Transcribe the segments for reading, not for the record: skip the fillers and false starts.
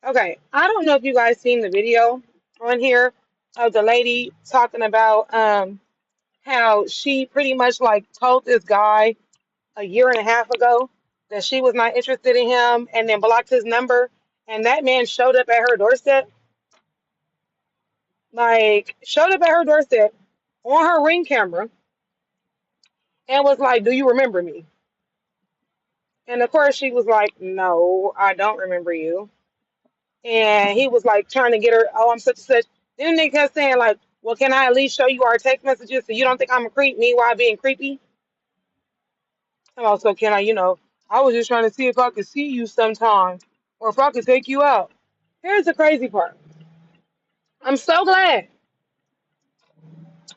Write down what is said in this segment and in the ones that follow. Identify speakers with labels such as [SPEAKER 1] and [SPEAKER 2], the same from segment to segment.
[SPEAKER 1] Okay, I don't know if you guys seen the video on here of the lady talking about how she pretty much like told this guy a year and a half ago that she was not interested in him and then blocked his number, and that man showed up at her doorstep, like showed up at her doorstep on her ring camera and was like, "Do you remember me?" And of course she was like, "No, I don't remember you." And he was like trying to get her, "Oh, I'm such and such." Then they kept saying like, "Well, can I at least show you our text messages so you don't think I'm a creep?" Meanwhile, being creepy. And also, can I, I was just trying to see if I could see you sometime, or if I could take you out. Here's the crazy part. I'm so glad.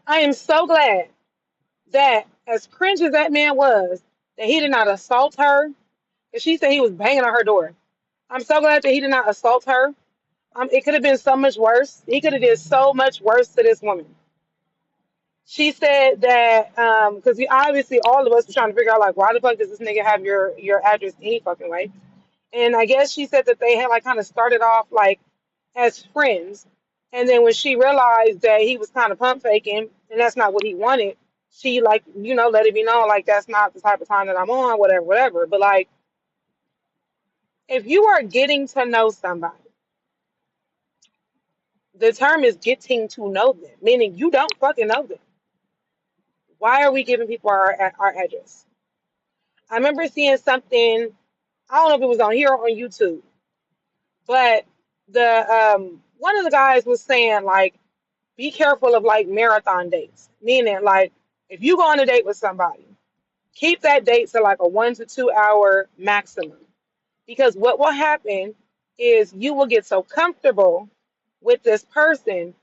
[SPEAKER 1] I am so glad that as cringe as that man was, that he did not assault her. Because she said he was banging on her door. I'm so glad that he did not assault her. It could have been so much worse. He could have did so much worse to this woman. She said that because obviously all of us were trying to figure out like why the fuck does this nigga have your address any fucking way? And I guess she said that they had like kind of started off like as friends, and then when she realized that he was kind of pump faking and that's not what he wanted, she like let it be known like that's not the type of time that I'm on, whatever, whatever. But like if you are getting to know somebody, the term is getting to know them, meaning you don't fucking know them. Why are we giving people our address? I remember seeing something. I don't know if it was on here or on YouTube, but the one of the guys was saying like, be careful of like marathon dates, meaning like if you go on a date with somebody, keep that date to like a 1 to 2 hour maximum, because what will happen is you will get so comfortable with this person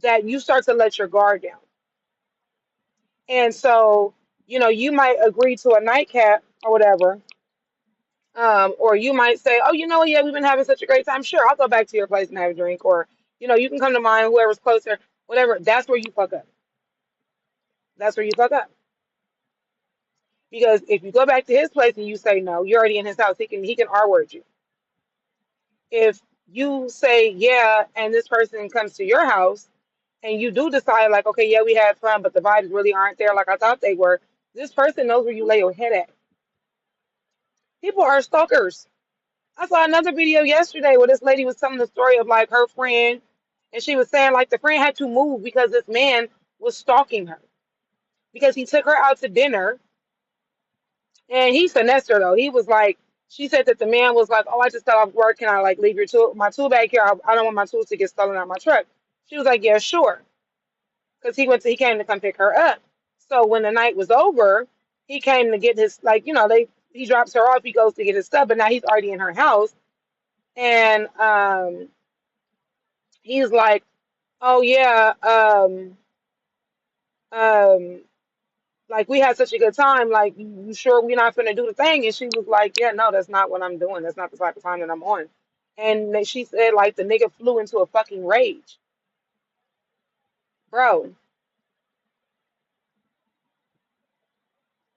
[SPEAKER 1] that you start to let your guard down, and so you might agree to a nightcap or whatever. Or you might say, "Oh, yeah, we've been having such a great time. Sure, I'll go back to your place and have a drink." Or, you can come to mine, whoever's closer, whatever. That's where you fuck up. That's where you fuck up. Because if you go back to his place and you say no, you're already in his house. He can R word you. If you say yeah, and this person comes to your house, and you do decide like, okay, yeah, we had fun, but the vibes really aren't there like I thought they were. This person knows where you lay your head at. People are stalkers. I saw another video yesterday where this lady was telling the story of like her friend, and she was saying like the friend had to move because this man was stalking her because he took her out to dinner, and he finessed her though. He was like, she said that the man was like, "Oh, I just got off work. Can I like leave my tool bag here? I don't want my tools to get stolen out of my truck." She was like, "Yeah, sure," because he came to come pick her up. So when the night was over, he came to get his like he drops her off. He goes to get his stuff, but now he's already in her house, and he's like, "Oh yeah, um, like we had such a good time. Like, you sure we're not gonna do the thing?" And she was like, "Yeah, no, that's not what I'm doing. That's not the type of time that I'm on." And then she said, like, the nigga flew into a fucking rage, bro.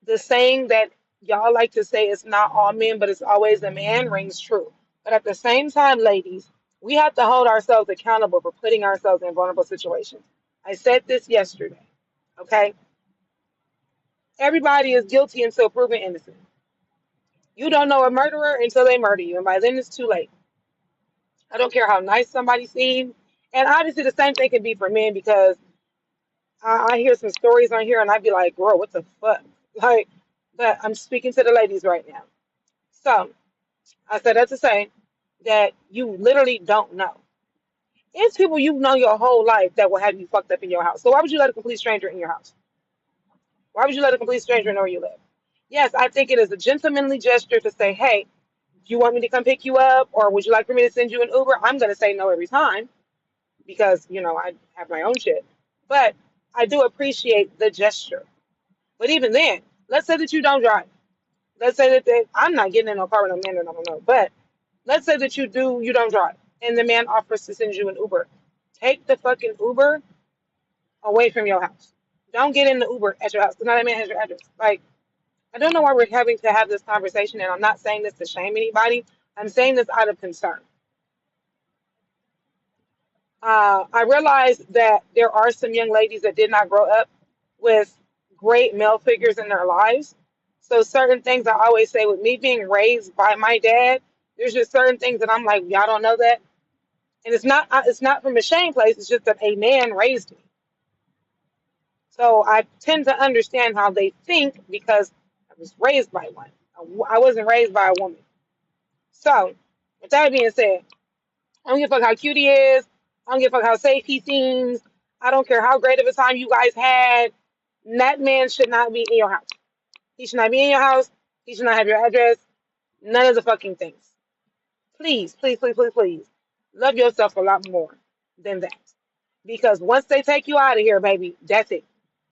[SPEAKER 1] The saying that y'all like to say it's not all men, but it's always a man rings true. But at the same time, ladies, we have to hold ourselves accountable for putting ourselves in vulnerable situations. I said this yesterday. Okay, everybody is guilty until proven innocent. You don't know a murderer until they murder you, and by then it's too late. I don't care how nice somebody seems. And obviously, the same thing can be for men because I hear some stories on here and I'd be like, bro, what the fuck? Like, but I'm speaking to the ladies right now. So I said that to say that you literally don't know. It's people you've known your whole life that will have you fucked up in your house. So why would you let a complete stranger in your house? Why would you let a complete stranger know where you live? Yes, I think it is a gentlemanly gesture to say, hey, do you want me to come pick you up, or would you like for me to send you an Uber? I'm going to say no every time because, I have my own shit. But I do appreciate the gesture. But even then, let's say that you don't drive. Let's say that I'm not getting in a car with a man that I don't know. But let's say that you don't drive, and the man offers to send you an Uber. Take the fucking Uber away from your house. Don't get in the Uber at your house because now that man has your address. Like, I don't know why we're having to have this conversation, and I'm not saying this to shame anybody. I'm saying this out of concern. I realized that there are some young ladies that did not grow up with great male figures in their lives. So certain things I always say with me being raised by my dad, there's just certain things that I'm like, y'all don't know that, and it's not from a shame place. It's just that a man raised me, so I tend to understand how they think because I was raised by one. I wasn't raised by a woman. So with that being said, I don't give a fuck how cute he is. I don't give a fuck how safe he seems. I don't care how great of a time you guys had. That man should not be in your house. He should not be in your house. He should not have your address. None of the fucking things. Please, please, please, please, please. Love yourself a lot more than that. Because once they take you out of here, baby, that's it.